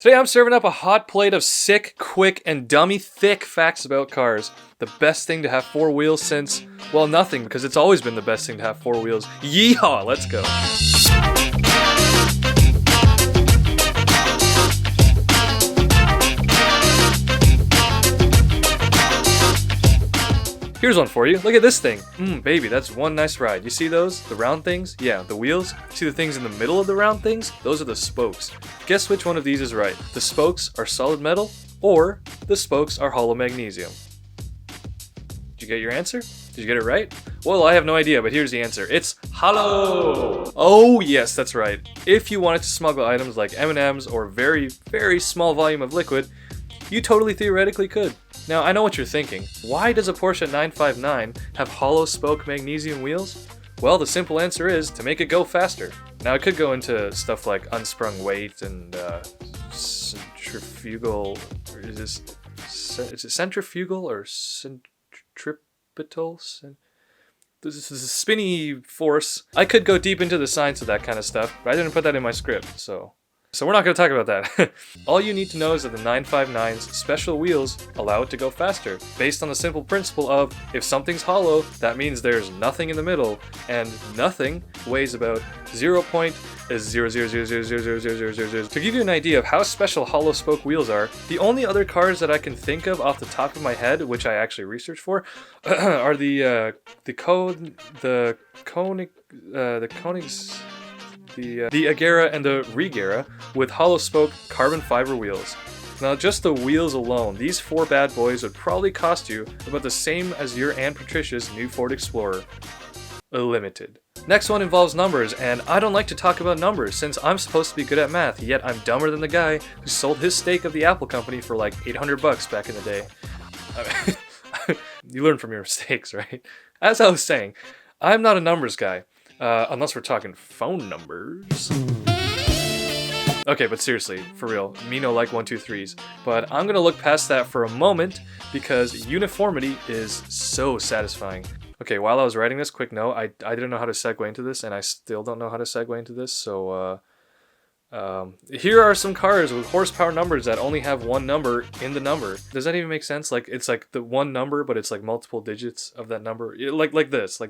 Today I'm serving up a hot plate of sick, quick, and dummy thick facts about cars. The best thing to have four wheels since, well, nothing, because it's always been the best thing to have four wheels. Yeehaw, let's go. Here's one for you. Look at this thing. Baby, that's one nice ride. You see those? The round things? Yeah, the wheels. See the things in the middle of the round things? Those are the spokes. Guess which one of these is right? The spokes are solid metal, or the spokes are hollow magnesium. Did you get your answer? Did you get it right? Well, I have no idea, but here's the answer. It's hollow! Oh yes, that's right. If you wanted to smuggle items like M&Ms or very, very small volume of liquid, you totally theoretically could. Now, I know what you're thinking. Why does a Porsche 959 have hollow spoke magnesium wheels? Well, the simple answer is to make it go faster. Now, it could go into stuff like unsprung weight and centrifugal, or is it centrifugal or centripetal? This is a spinny force. I could go deep into the science of that kind of stuff, but I didn't put that in my script, so we're not going to talk about that. All you need to know is that the 959's special wheels allow it to go faster, based on the simple principle of, if something's hollow, that means there's nothing in the middle, and nothing weighs about 0.000000000. To give you an idea of how special hollow spoke wheels are, the only other cars that I can think of off the top of my head, which I actually researched for, are the Agera and the Regera with hollow spoke carbon fiber wheels. Now just the wheels alone, these four bad boys would probably cost you about the same as your Aunt Patricia's new Ford Explorer. Limited. Next one involves numbers, and I don't like to talk about numbers since I'm supposed to be good at math, yet I'm dumber than the guy who sold his stake of the Apple company for like $800 back in the day. You learn from your mistakes, right? As I was saying, I'm not a numbers guy. Unless we're talking phone numbers. Okay, but seriously, for real, me no like 1, 2, 3s. But I'm gonna look past that for a moment because uniformity is so satisfying. Okay, while I was writing this, quick note, I didn't know how to segue into this, and I still don't know how to segue into this, so here are some cars with horsepower numbers that only have one number in the number. Does that even make sense? Like, it's like the one number, but it's like multiple digits of that number. Like this.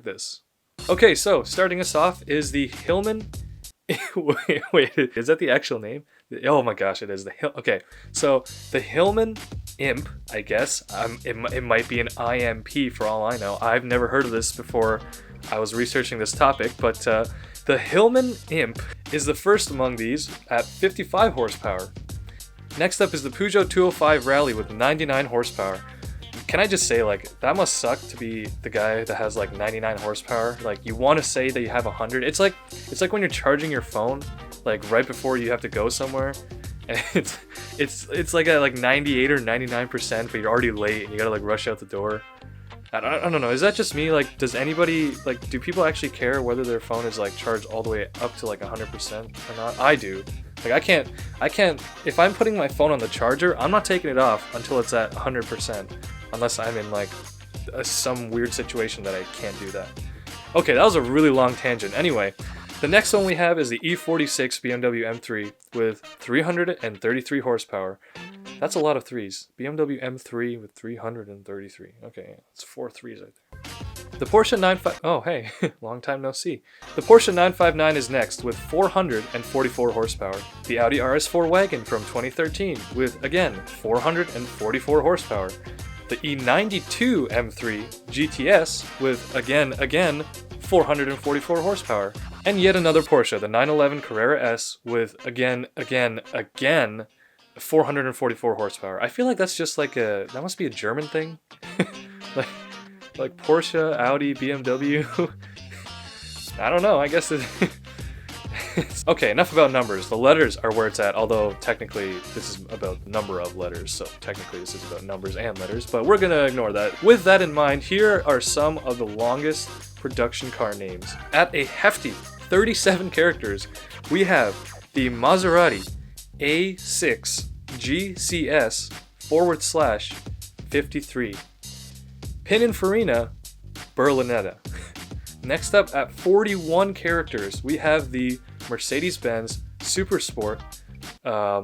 Okay, so starting us off is the Hillman. wait, is that the actual name? Oh my gosh, it is okay. So the Hillman Imp, I guess. It might be an IMP for all I know. I've never heard of this before I was researching this topic, but the Hillman Imp is the first among these at 55 horsepower. Next up is the Peugeot 205 Rally with 99 horsepower. Can I just say, like, that must suck to be the guy that has like 99 horsepower. Like, you want to say that you have 100. It's like when you're charging your phone, like right before you have to go somewhere, and it's like at like 98 or 99%, but you're already late and you gotta like rush out the door. I don't know. Is that just me? Like, does anybody, like, do people actually care whether their phone is like charged all the way up to like 100% or not? I do. Like, I can't. If I'm putting my phone on the charger, I'm not taking it off until it's at 100%. Unless I'm in like some weird situation that I can't do that. Okay, that was a really long tangent. Anyway, the next one we have is the E46 BMW M3 with 333 horsepower. That's a lot of threes. BMW M3 with 333. Okay, that's 4 threes right there. The Porsche 95. Oh, hey, long time no see. The Porsche 959 is next with 444 horsepower. The Audi RS4 wagon from 2013 with, again, 444 horsepower. The E92 M3 GTS with, again, 444 horsepower. And yet another Porsche, the 911 Carrera S with, again, 444 horsepower. I feel like that's just like that must be a German thing. like Porsche, Audi, BMW. I don't know, I guess it... Okay, enough about numbers. The letters are where it's at, although technically this is about number of letters, so technically this is about numbers and letters, but we're gonna ignore that. With that in mind, here are some of the longest production car names. At a hefty 37 characters, we have the Maserati A6 GCS /53. Pininfarina Berlinetta. Next up at 41 characters, we have the Mercedes-Benz Super Sport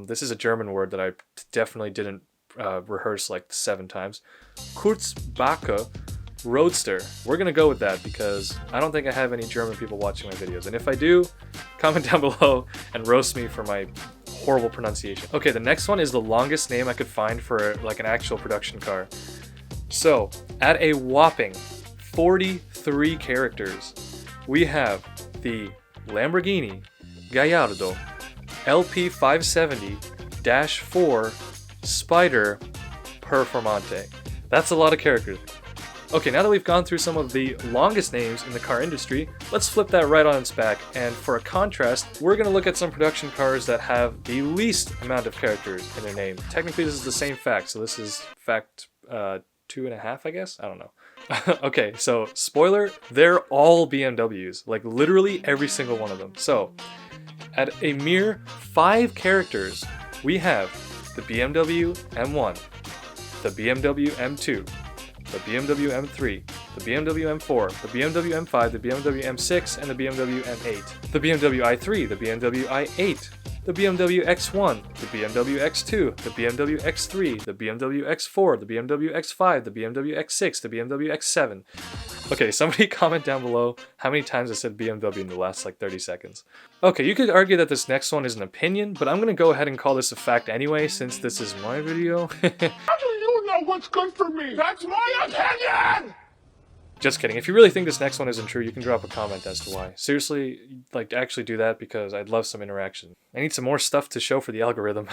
This is a German word that I definitely didn't rehearse like 7 times. Kurzbacke Roadster. We're gonna go with that because I don't think I have any German people watching my videos, and if I do, comment down below and roast me for my horrible pronunciation. Okay, the next one is the longest name I could find for like an actual production car. So, at a whopping 43 characters, we have the Lamborghini Gallardo LP570-4 SPYDER Performante. That's a lot of characters. Okay, now that we've gone through some of the longest names in the car industry, let's flip that right on its back, and for a contrast, we're going to look at some production cars that have the least amount of characters in their name. Technically, this is the same fact, so this is fact 2.5, I guess? I don't know. Okay, so spoiler, they're all BMWs, like literally every single one of them. So, at a mere 5 characters, we have the BMW M1, the BMW M2, the BMW M3, the BMW M4, the BMW M5, the BMW M6, and the BMW M8, the BMW i3, the BMW i8, the BMW X1, the BMW X2, the BMW X3, the BMW X4, the BMW X5, the BMW X6, the BMW X7. Okay, somebody comment down below how many times I said BMW in the last like 30 seconds. Okay, you could argue that this next one is an opinion, but I'm gonna go ahead and call this a fact anyway, since this is my video. How do you know what's good for me? That's my opinion! Just kidding. If you really think this next one isn't true, you can drop a comment as to why. Seriously, like, actually do that because I'd love some interaction. I need some more stuff to show for the algorithm.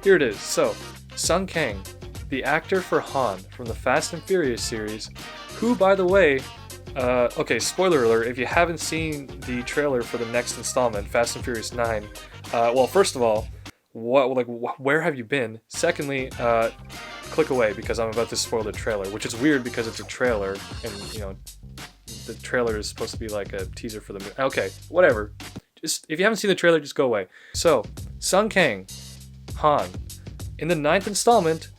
Here it is. So, Sung Kang, the actor for Han from the Fast and Furious series, who, by the way, okay, spoiler alert, if you haven't seen the trailer for the next installment, Fast and Furious 9, well, first of all, where have you been? Secondly, click away because I'm about to spoil the trailer, which is weird because it's a trailer, and you know, the trailer is supposed to be like a teaser for the movie. Okay, whatever. Just if you haven't seen the trailer, just go away. So, Sung Kang, Han, in the 9th installment,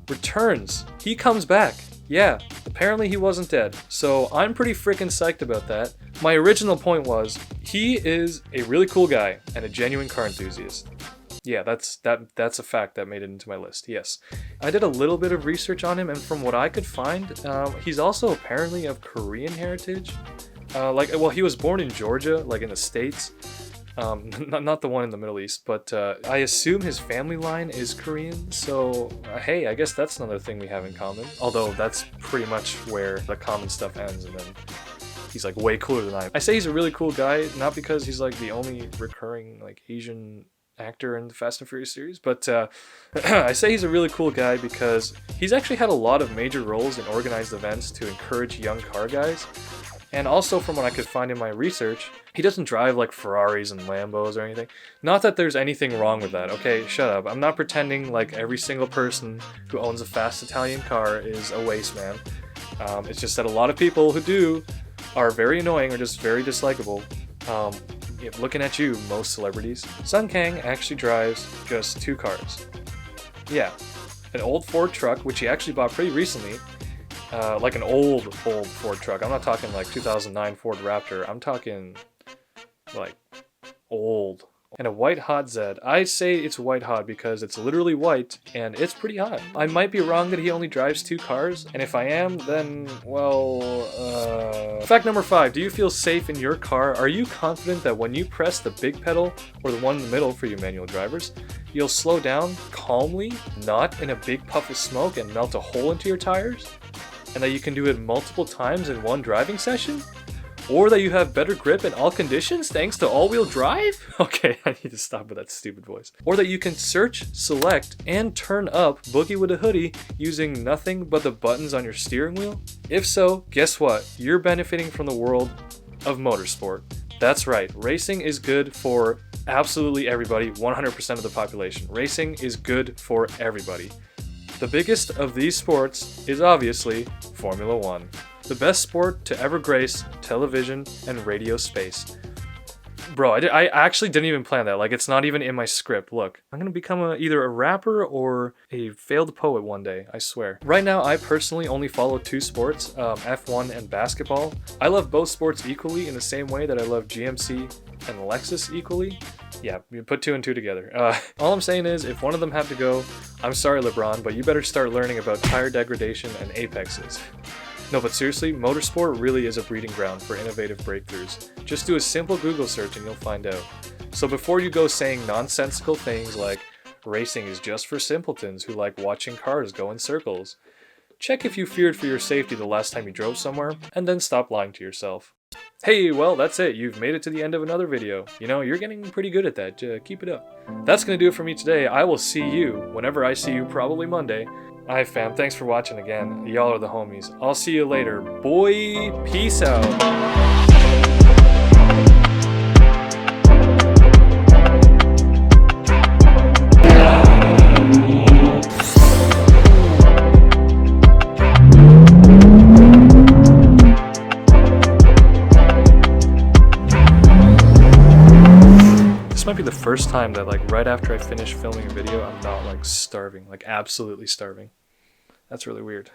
returns. He comes back. Yeah, apparently he wasn't dead. So I'm pretty freaking psyched about that. My original point was, he is a really cool guy and a genuine car enthusiast. Yeah, that's a fact that made it into my list, yes. I did a little bit of research on him, and from what I could find, he's also apparently of Korean heritage. Well, he was born in Georgia, like in the States. Not the one in the Middle East, but I assume his family line is Korean, so hey, I guess that's another thing we have in common. Although that's pretty much where the common stuff ends, and then he's like way cooler than I am. I say he's a really cool guy, not because he's like the only recurring like Asian actor in the Fast and Furious series, but I say he's a really cool guy because he's actually had a lot of major roles in organized events to encourage young car guys. And also, from what I could find in my research, he doesn't drive like Ferraris and Lambos or anything. Not that there's anything wrong with that, okay? Shut up. I'm not pretending like every single person who owns a fast Italian car is a waste man. It's just that a lot of people who do are very annoying or just very dislikable. Looking at you, most celebrities. Sung Kang actually drives just 2 cars. Yeah, an old Ford truck, which he actually bought pretty recently. Like an old Ford truck. I'm not talking like 2009 Ford Raptor. I'm talking like old. And a white hot Z. I say it's white hot because it's literally white and it's pretty hot. I might be wrong that he only drives 2 cars, and if I am, then, well, Fact number 5, do you feel safe in your car? Are you confident that when you press the big pedal, or the one in the middle for you manual drivers, you'll slow down calmly, not in a big puff of smoke and melt a hole into your tires? And that you can do it multiple times in one driving session? Or that you have better grip in all conditions thanks to all-wheel drive? Okay, I need to stop with that stupid voice. Or that you can search, select, and turn up Boogie with a Hoodie using nothing but the buttons on your steering wheel? If so, guess what? You're benefiting from the world of motorsport. That's right, racing is good for absolutely everybody, 100% of the population. Racing is good for everybody. The biggest of these sports is obviously Formula 1. The best sport to ever grace television and radio space. Bro, I actually didn't even plan that. Like, it's not even in my script. Look, I'm gonna become either a rapper or a failed poet one day, I swear. Right now, I personally only follow 2 sports, F1 and basketball. I love both sports equally in the same way that I love GMC and Lexus equally. Yeah, you put 2 and 2 together. All I'm saying is, if one of them had to go, I'm sorry LeBron, but you better start learning about tire degradation and apexes. No, but seriously, motorsport really is a breeding ground for innovative breakthroughs. Just do a simple Google search and you'll find out. So before you go saying nonsensical things like, racing is just for simpletons who like watching cars go in circles, check if you feared for your safety the last time you drove somewhere, and then stop lying to yourself. Hey, well, that's it. You've made it to the end of another video. You know, you're getting pretty good at that. Keep it up. That's gonna do it for me today. I will see you whenever I see you, probably Monday. Alright fam, thanks for watching again. Y'all are the homies. I'll see you later. Boy, peace out. This might be the first time that like right after I finish filming a video, I'm not like starving, like absolutely starving. That's really weird.